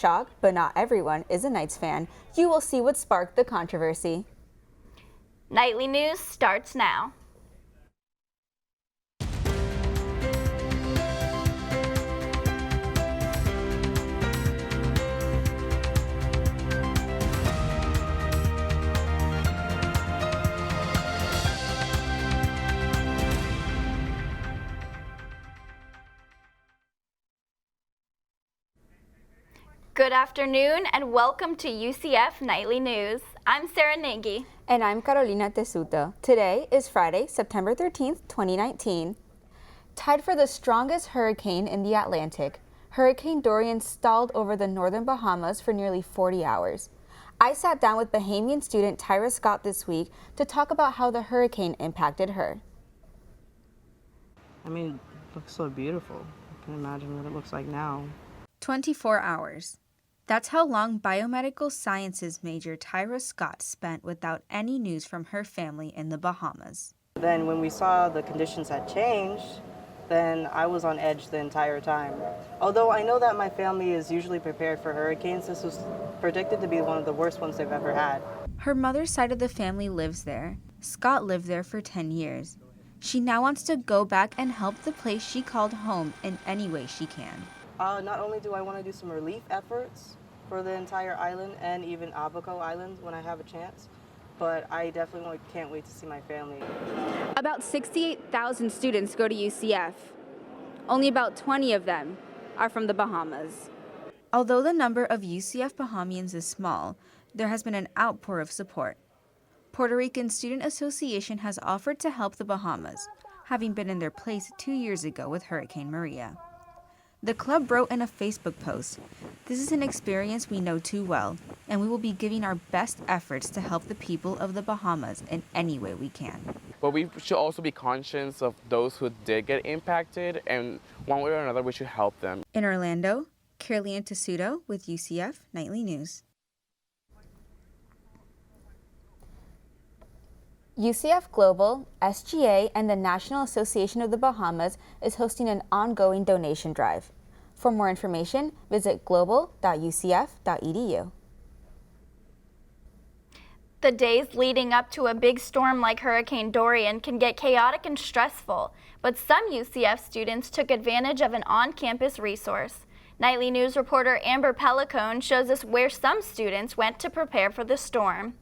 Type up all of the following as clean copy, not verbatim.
Shocked, but not everyone is a Knights fan. You will see what sparked the controversy. Nightly News starts now. Good afternoon and welcome to UCF Nightly News. I'm Sarah Nagy. And I'm Carolina Tesuto. Today is Friday, September 13th, 2019. Tied for the strongest hurricane in the Atlantic, Hurricane Dorian stalled over the northern Bahamas for nearly 40 hours. I sat down with Bahamian student Tyra Scott this week to talk about how the hurricane impacted her. I mean, it looks so beautiful. I can imagine what it looks like now. 24 hours. That's how long biomedical sciences major Tyra Scott spent without any news from her family in the Bahamas. Then when we saw the conditions had changed, then I was on edge the entire time. Although I know that my family is usually prepared for hurricanes, this was predicted to be one of the worst ones they've ever had. Her mother's side of the family lives there. Scott lived there for 10 years. She now wants to go back and help the place she called home in any way she can. Not only do I want to do some relief efforts for the entire island and even Abaco Island when I have a chance, but I definitely can't wait to see my family. About 68,000 students go to UCF. Only about 20 of them are from the Bahamas. Although the number of UCF Bahamians is small, there has been an outpour of support. Puerto Rican Student Association has offered to help the Bahamas, having been in their place 2 years ago with Hurricane Maria. The club wrote in a Facebook post, "This is an experience we know too well, and we will be giving our best efforts to help the people of the Bahamas in any way we can." But we should also be conscious of those who did get impacted, and one way or another, we should help them. In Orlando, Carolina Tesuto with UCF Nightly News. UCF Global, SGA, and the National Association of the Bahamas is hosting an ongoing donation drive. For more information, visit global.ucf.edu. The days leading up to a big storm like Hurricane Dorian can get chaotic and stressful, but some UCF students took advantage of an on-campus resource. Nightly News reporter Amber Pellicone shows us where some students went to prepare for the storm.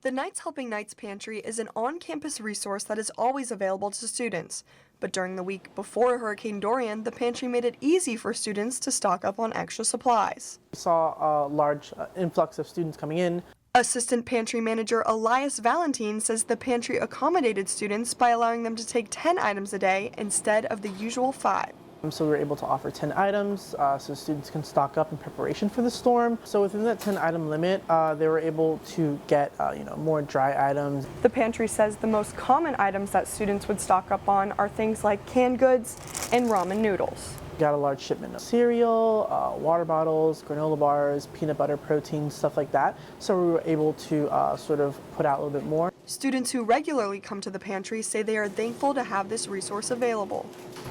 The Knights Helping Knights Pantry is an on-campus resource that is always available to students. But during the week before Hurricane Dorian, the pantry made it easy for students to stock up on extra supplies. We saw a large influx of students coming in. Assistant Pantry Manager Elias Valentine says the pantry accommodated students by allowing them to take 10 items a day instead of the usual 5. So we were able to offer 10 items so students can stock up in preparation for the storm. So within that 10 item limit, they were able to get more dry items. The pantry says the most common items that students would stock up on are things like canned goods and ramen noodles. We got a large shipment of cereal, water bottles, granola bars, peanut butter, protein, stuff like that. So we were able to sort of put out a little bit more. Students who regularly come to the pantry say they are thankful to have this resource available.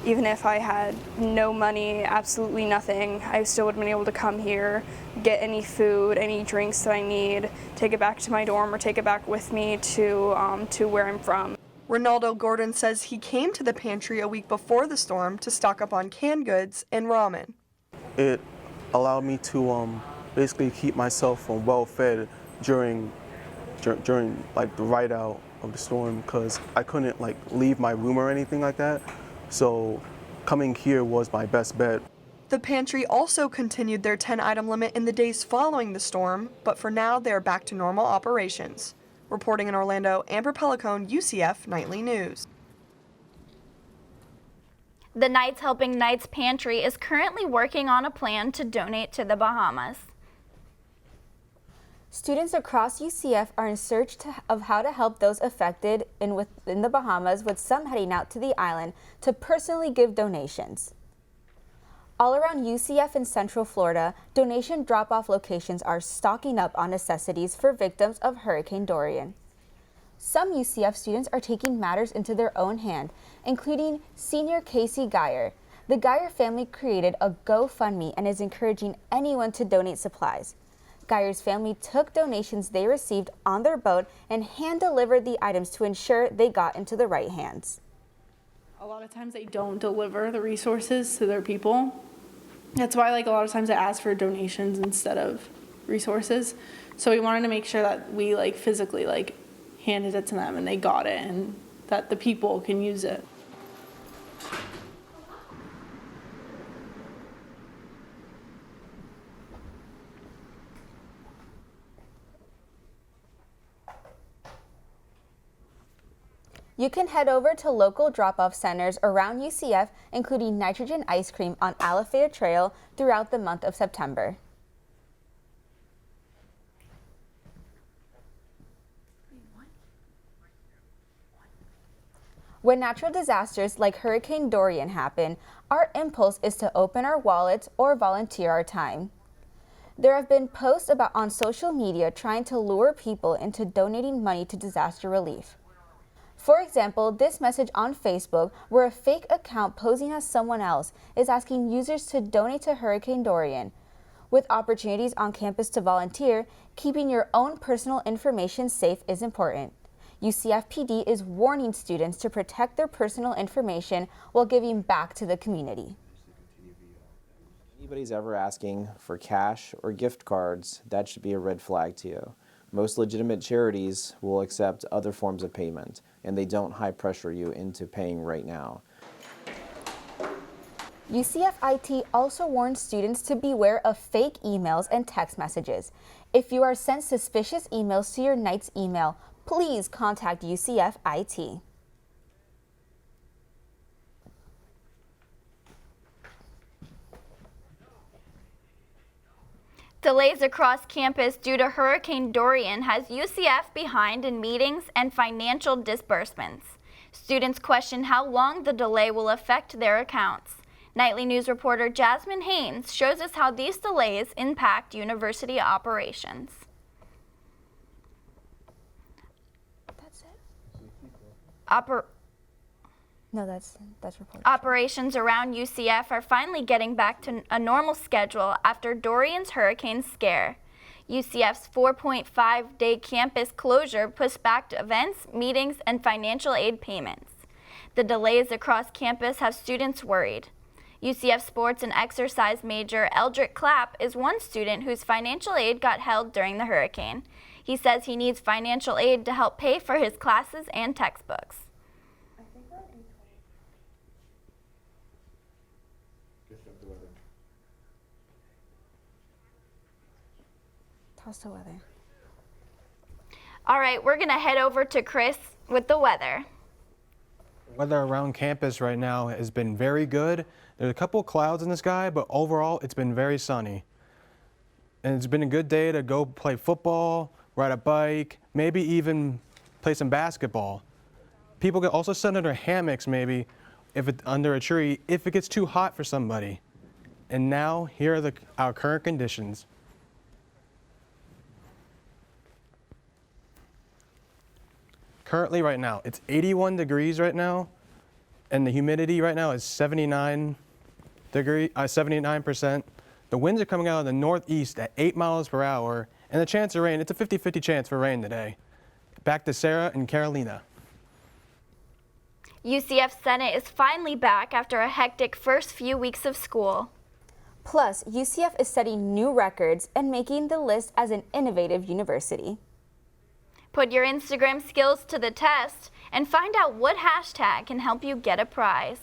Even if I had no money, absolutely nothing, I still would have been able to come here, get any food, any drinks that I need, take it back to my dorm or take it back with me to where I'm from. Ronaldo Gordon says he came to the pantry a week before the storm to stock up on canned goods and ramen. It allowed me to basically keep myself well fed during like the ride out of the storm, because I couldn't leave my room or anything like that. So coming here was my best bet. The pantry also continued their 10 item limit in the days following the storm, but for now they are back to normal operations. Reporting in Orlando, Amber Pellicone, UCF Nightly News. The Knights Helping Knights Pantry is currently working on a plan to donate to the Bahamas. Students across UCF are in search of how to help those affected within the Bahamas, with some heading out to the island to personally give donations. All around UCF and Central Florida, donation drop-off locations are stocking up on necessities for victims of Hurricane Dorian. Some UCF students are taking matters into their own hand, including senior Casey Geyer. the Geyer family created a GoFundMe and is encouraging anyone to donate supplies. Geyer's family took donations they received on their boat and hand-delivered the items to ensure they got into the right hands. A lot of times they don't deliver the resources to their people. That's why a lot of times I ask for donations instead of resources. So we wanted to make sure that we physically handed it to them and they got it and that the people can use it. You can head over to local drop-off centers around UCF, including Nitrogen Ice Cream on Alafaya Trail throughout the month of September. When natural disasters like Hurricane Dorian happen, our impulse is to open our wallets or volunteer our time. There have been posts on social media trying to lure people into donating money to disaster relief. For example, this message on Facebook, where a fake account posing as someone else is asking users to donate to Hurricane Dorian. With opportunities on campus to volunteer, keeping your own personal information safe is important. UCF PD is warning students to protect their personal information while giving back to the community. Anybody's ever asking for cash or gift cards, that should be a red flag to you. Most legitimate charities will accept other forms of payment, and they don't high pressure you into paying right now. UCF IT also warns students to beware of fake emails and text messages. If you are sent suspicious emails to your Knights email, please contact UCF IT. Delays across campus due to Hurricane Dorian has UCF behind in meetings and financial disbursements. Students question how long the delay will affect their accounts. Nightly News reporter Jasmine Haynes shows us how these delays impact university operations. That's it. That's reported. Operations around UCF are finally getting back to a normal schedule after Dorian's hurricane scare. UCF's 4.5-day campus closure pushed back to events, meetings, and financial aid payments. The delays across campus have students worried. UCF sports and exercise major Eldrick Clapp is one student whose financial aid got held during the hurricane. He says he needs financial aid to help pay for his classes and textbooks. How's the weather? All right, we're going to head over to Chris with the weather. Weather around campus right now has been very good. There's a couple of clouds in the sky, but overall it's been very sunny. And it's been a good day to go play football, ride a bike, maybe even play some basketball. People can also sit under hammocks maybe under a tree if it gets too hot for somebody. And now here are our current conditions. Currently right now, it's 81 degrees right now, and the humidity right now is 79%. The winds are coming out of the northeast at 8 miles per hour, and the chance of rain, it's a 50-50 chance for rain today. Back to Sarah and Carolina. UCF Senate is finally back after a hectic first few weeks of school. Plus, UCF is setting new records and making the list as an innovative university. Put your Instagram skills to the test and find out what hashtag can help you get a prize.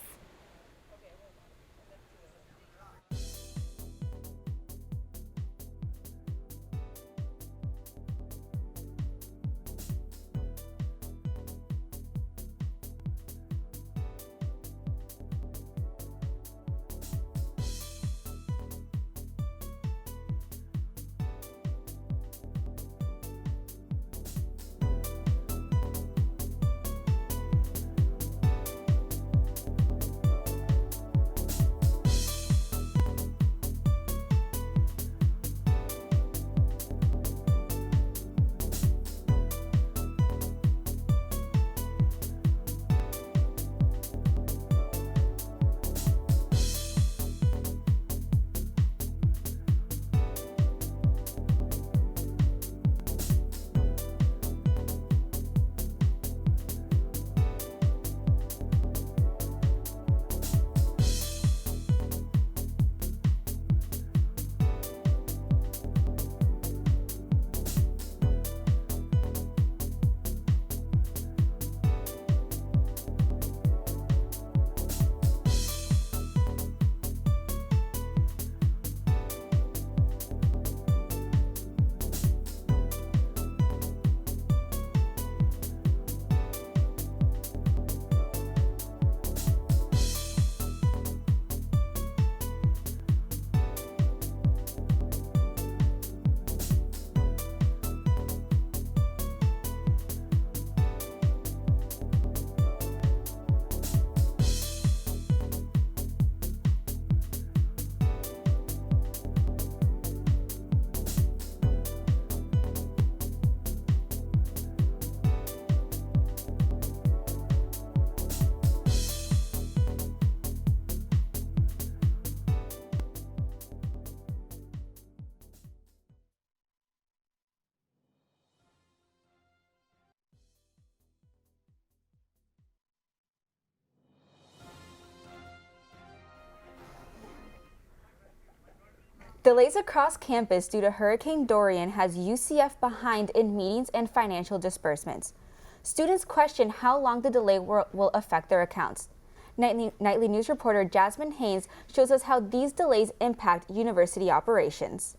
Delays across campus due to Hurricane Dorian has UCF behind in meetings and financial disbursements. Students question how long the delay will affect their accounts. Nightly News reporter Jasmine Haynes shows us how these delays impact university operations.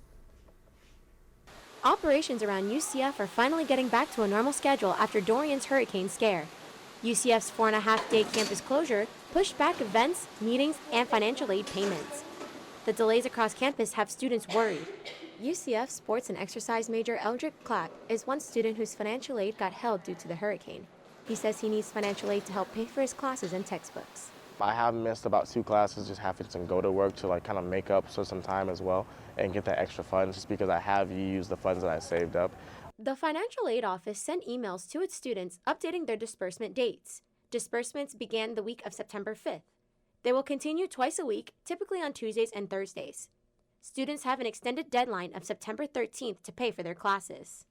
Operations around UCF are finally getting back to a normal schedule after Dorian's hurricane scare. UCF's 4.5-day campus closure pushed back events, meetings, and financial aid payments. The delays across campus have students worried. UCF sports and exercise major Eldrick Clack is one student whose financial aid got held due to the hurricane. He says he needs financial aid to help pay for his classes and textbooks. I have missed about 2 classes, just having to go to work to kind of make up for some time as well and get that extra funds just because I have used the funds that I saved up. The financial aid office sent emails to its students updating their disbursement dates. Disbursements began the week of September 5th. They will continue twice a week, typically on Tuesdays and Thursdays. Students have an extended deadline of September 13th to pay for their classes.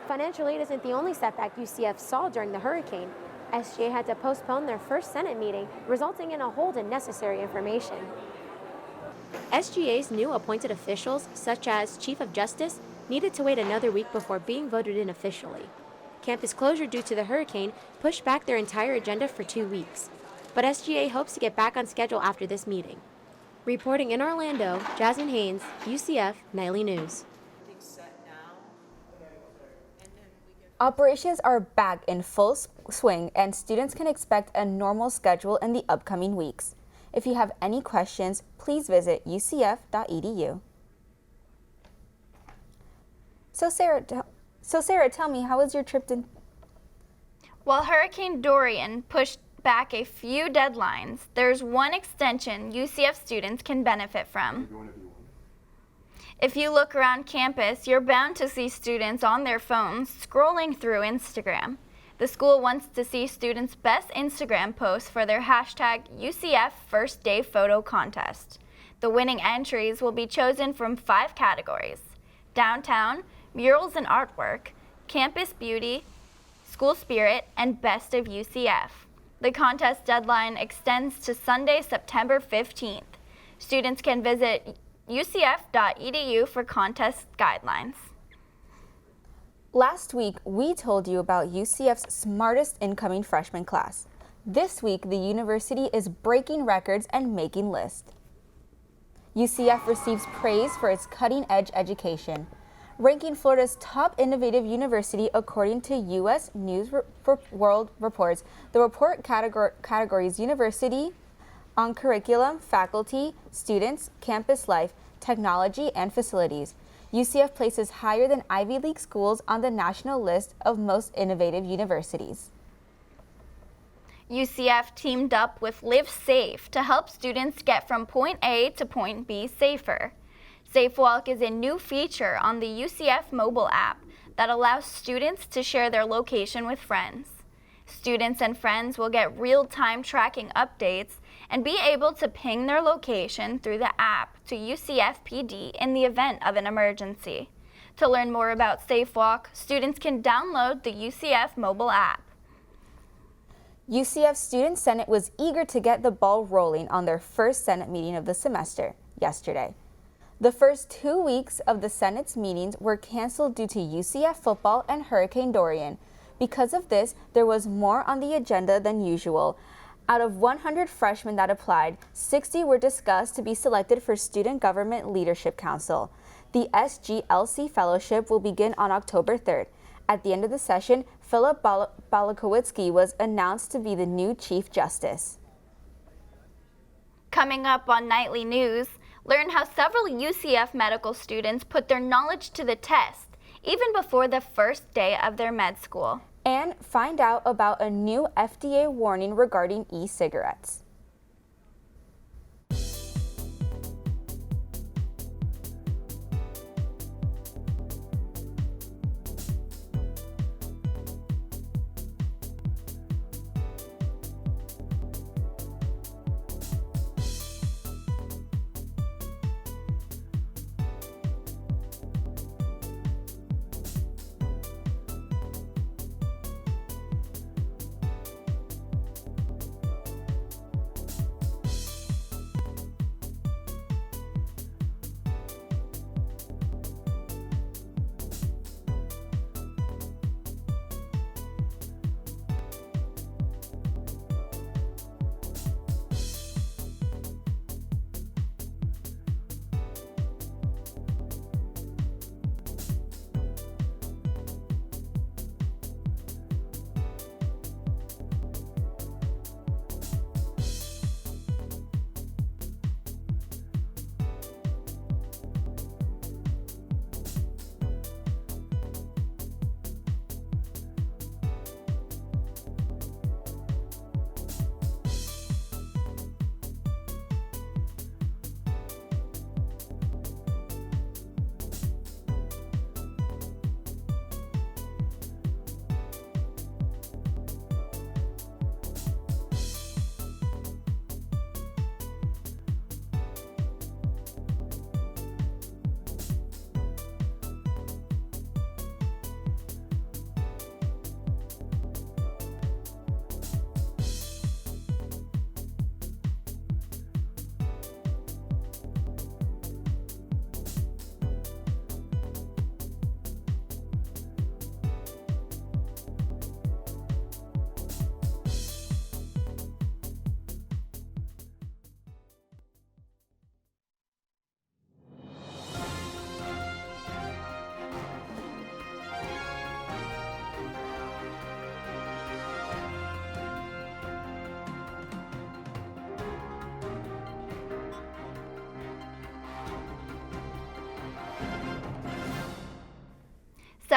Financial aid isn't the only setback UCF saw during the hurricane. SGA had to postpone their first Senate meeting, resulting in a hold in necessary information. SGA's new appointed officials, such as Chief of Justice, needed to wait another week before being voted in officially. Campus closure due to the hurricane pushed back their entire agenda for 2 weeks. But SGA hopes to get back on schedule after this meeting. Reporting in Orlando, Jasmine Haynes, UCF Nightly News. Operations are back in full swing and students can expect a normal schedule in the upcoming weeks. If you have any questions, please visit ucf.edu. So Sarah, tell me, how was your trip to... While Hurricane Dorian pushed back a few deadlines, there's one extension UCF students can benefit from. If you look around campus, you're bound to see students on their phones scrolling through Instagram. The school wants to see students' best Instagram posts for their hashtag UCF First Day Photo Contest. The winning entries will be chosen from 5 categories: downtown, murals and artwork, campus beauty, school spirit, and best of UCF. The contest deadline extends to Sunday, September 15th. Students can visit ucf.edu for contest guidelines. Last week, we told you about UCF's smartest incoming freshman class. This week, the university is breaking records and making lists. UCF receives praise for its cutting-edge education, ranking Florida's top innovative university according to U.S. News World Reports. The report categories university on curriculum, faculty, students, campus life, technology, and facilities. UCF places higher than Ivy League schools on the national list of most innovative universities. UCF teamed up with Live Safe to help students get from point A to point B safer. SafeWalk is a new feature on the UCF mobile app that allows students to share their location with friends. Students and friends will get real-time tracking updates and be able to ping their location through the app to UCF PD in the event of an emergency. To learn more about SafeWalk, students can download the UCF mobile app. UCF Student Senate was eager to get the ball rolling on their first Senate meeting of the semester yesterday. The first 2 weeks of the Senate's meetings were canceled due to UCF football and Hurricane Dorian. Because of this, there was more on the agenda than usual. Out of 100 freshmen that applied, 60 were discussed to be selected for Student Government Leadership Council. The SGLC Fellowship will begin on October 3rd. At the end of the session, Philip Balakowitsky was announced to be the new Chief Justice. Coming up on Nightly News, learn how several UCF medical students put their knowledge to the test even before the first day of their med school. And find out about a new FDA warning regarding e-cigarettes.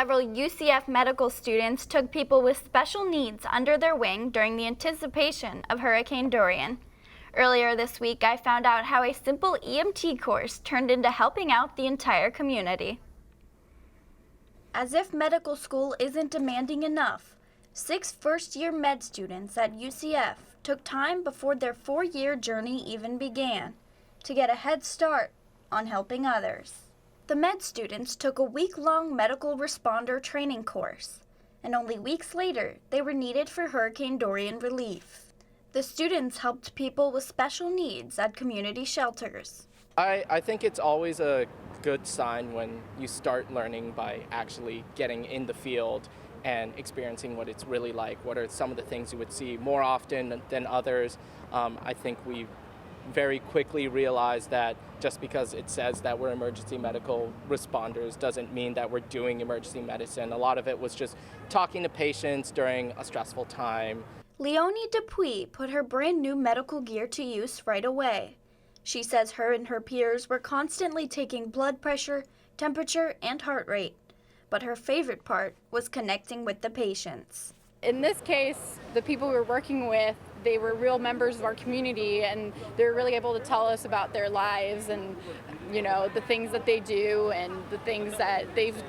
Several UCF medical students took people with special needs under their wing during the anticipation of Hurricane Dorian. Earlier this week, I found out how a simple EMT course turned into helping out the entire community. As if medical school isn't demanding enough, 6 first-year med students at UCF took time before their 4-year journey even began to get a head start on helping others. The med students took a week-long medical responder training course, and only weeks later, they were needed for Hurricane Dorian relief. The students helped people with special needs at community shelters. I think it's always a good sign when you start learning by actually getting in the field and experiencing what it's really like. What are some of the things you would see more often than others? I think we very quickly realized that just because it says that we're emergency medical responders doesn't mean that we're doing emergency medicine. A lot of it was just talking to patients during a stressful time. Leonie Dupuis put her brand new medical gear to use right away. She says her and her peers were constantly taking blood pressure, temperature, and heart rate. But her favorite part was connecting with the patients. In this case, the people we were working with, they were real members of our community, and they were really able to tell us about their lives and, you know, the things that they do and the things that they've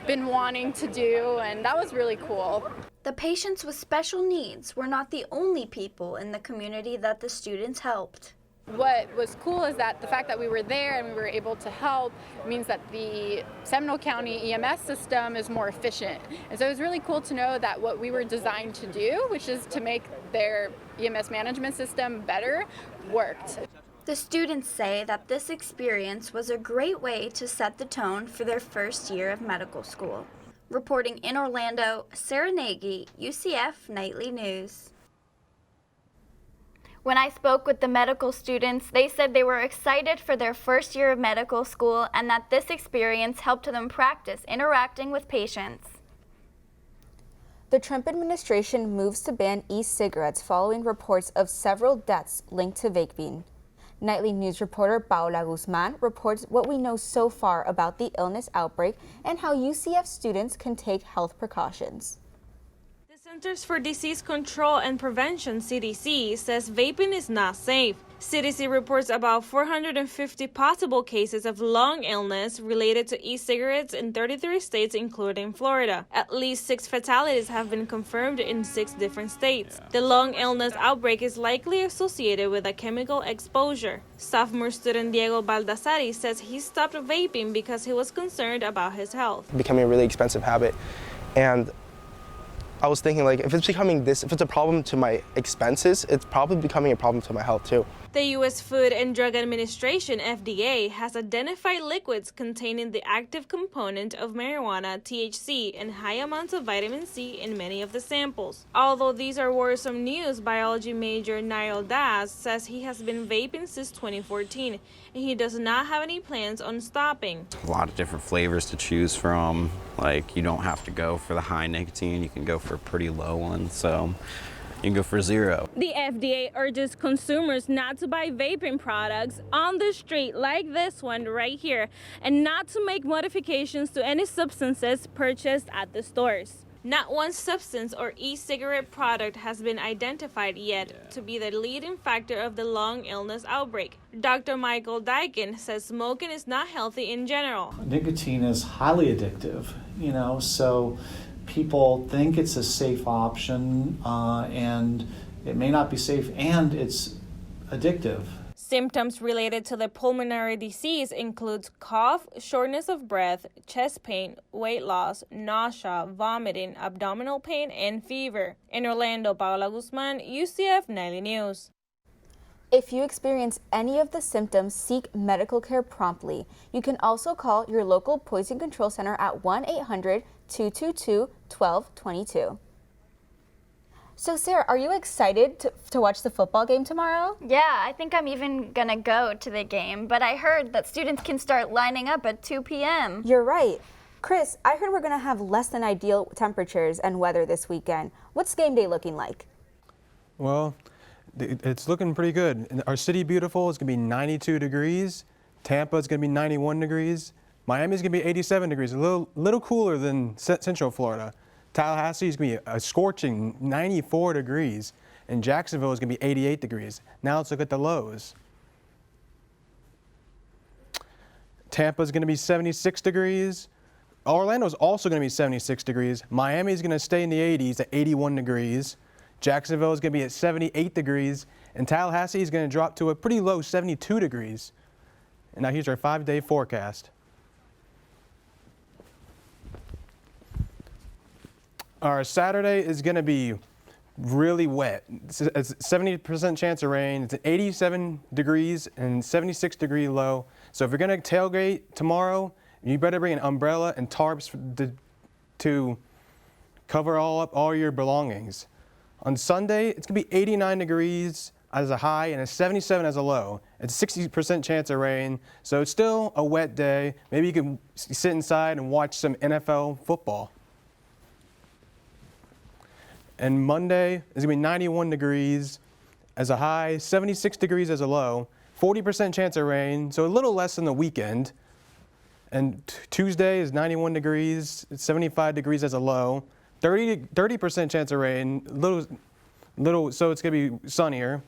been wanting to do, and that was really cool. The patients with special needs were not the only people in the community that the students helped. What was cool is that the fact that we were there and we were able to help means that the Seminole County EMS system is more efficient. And so it was really cool to know that what we were designed to do, which is to make their EMS management system better, worked. The students say that this experience was a great way to set the tone for their first year of medical school. Reporting in Orlando, Sarah Nagy, UCF Nightly News. When I spoke with the medical students, they said they were excited for their first year of medical school and that this experience helped them practice interacting with patients. The Trump administration moves to ban e-cigarettes following reports of several deaths linked to vaping. Nightly News reporter Paula Guzman reports what we know so far about the illness outbreak and how UCF students can take health precautions. The Centers for Disease Control and Prevention, CDC, says vaping is not safe. CDC reports about 450 possible cases of lung illness related to e-cigarettes in 33 states, including Florida. At least 6 fatalities have been confirmed in 6 different states. The lung illness outbreak is likely associated with a chemical exposure. Sophomore student Diego Baldassari says he stopped vaping because he was concerned about his health. Becoming a really expensive habit, and I was thinking, like, if it's a problem to my expenses, it's probably becoming a problem to my health too. The U.S. Food and Drug Administration, FDA, has identified liquids containing the active component of marijuana, THC, and high amounts of vitamin C in many of the samples. Although these are worrisome news, biology major Niall Das says he has been vaping since 2014, and he does not have any plans on stopping. A lot of different flavors to choose from. Like, you don't have to go for the high nicotine, you can go for a pretty low one, so you can go for 0. The FDA urges consumers not to buy vaping products on the street like this one right here, and not to make modifications to any substances purchased at the stores. Not one substance or e-cigarette product has been identified yet to be the leading factor of the lung illness outbreak. Dr. Michael Dykin says smoking is not healthy in general. Nicotine is highly addictive, so people think it's a safe option, and it may not be safe, and it's addictive. Symptoms related to the pulmonary disease includes cough, shortness of breath, chest pain, weight loss, nausea, vomiting, abdominal pain, and fever. In Orlando, Paula Guzman, UCF Nightly News. If you experience any of the symptoms, seek medical care promptly. You can also call your local Poison Control Center at 1-800-222-1222. So Sarah, are you excited to watch the football game tomorrow? Yeah, I think I'm even gonna go to the game, but I heard that students can start lining up at 2 p.m. You're right. Chris, I heard we're gonna have less than ideal temperatures and weather this weekend. What's game day looking like? Well, it's looking pretty good. Our city beautiful is gonna be 92 degrees. Tampa is gonna be 91 degrees. Miami's going to be 87 degrees, a little cooler than Central Florida. Tallahassee is going to be a scorching 94 degrees, and Jacksonville is going to be 88 degrees. Now let's look at the lows. Tampa is going to be 76 degrees. Orlando is also going to be 76 degrees. Miami is going to stay in the 80s at 81 degrees. Jacksonville is going to be at 78 degrees. And Tallahassee is going to drop to a pretty low 72 degrees. And now here's our 5-day forecast. Our Saturday is going to be really wet. It's a 70% chance of rain. It's 87 degrees and 76 degree low. So if you're going to tailgate tomorrow, you better bring an umbrella and tarps to cover all your belongings. On Sunday, it's going to be 89 degrees as a high and a 77 as a low. It's a 60% chance of rain, so it's still a wet day. Maybe you can sit inside and watch some NFL football. And Monday is going to be 91 degrees as a high, 76 degrees as a low, 40% chance of rain, so a little less than the weekend. And Tuesday is 91 degrees, 75 degrees as a low, 30% chance of rain, so it's going to be sunnier.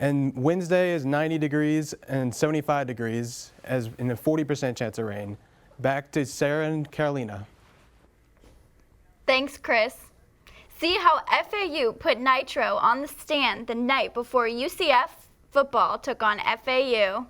And Wednesday is 90 degrees and 75 degrees as in a 40% chance of rain. Back to Sarah and Carolina. Thanks, Chris. See how FAU put Nitro on the stand the night before UCF football took on FAU.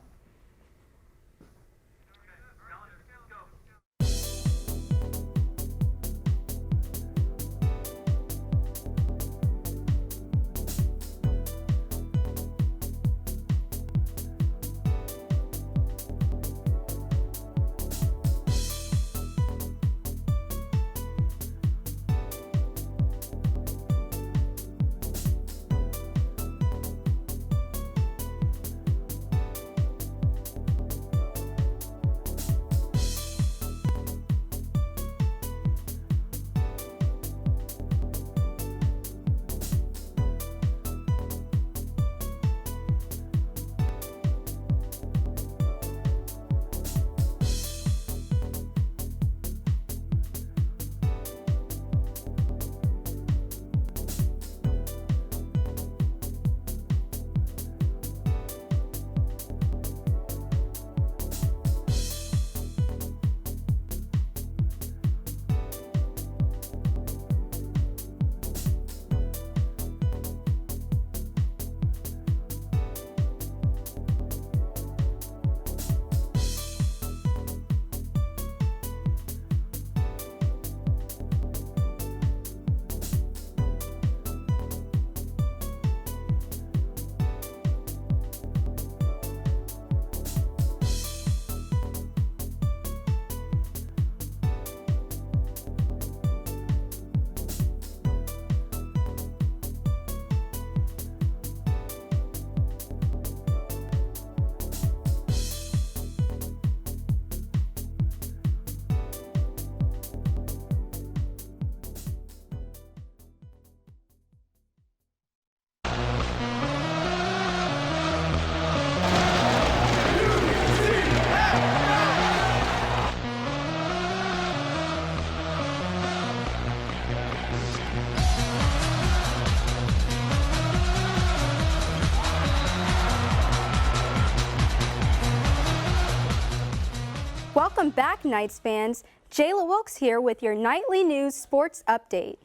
Welcome back, Knights fans. Jayla Wilkes here with your nightly news sports update.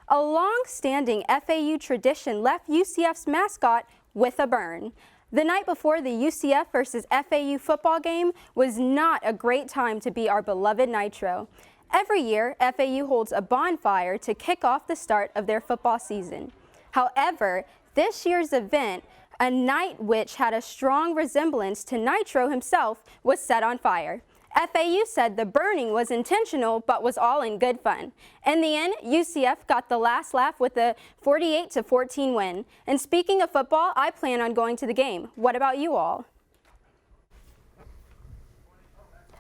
A long-standing FAU tradition left UCF's mascot with a burn. The night before the UCF versus FAU football game was not a great time to be our beloved Nitro. Every year, FAU holds a bonfire to kick off the start of their football season. However, this year's event, a night which had a strong resemblance to Nitro himself, was set on fire. FAU said the burning was intentional but was all in good fun. In the end, UCF got the last laugh with a 48-14 win. And speaking of football, I plan on going to the game. What about you all?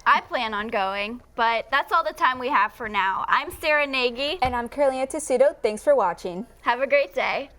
I plan on going, but that's all the time we have for now. I'm Sarah Nagy. And I'm Carolina Tessito. Thanks for watching. Have a great day.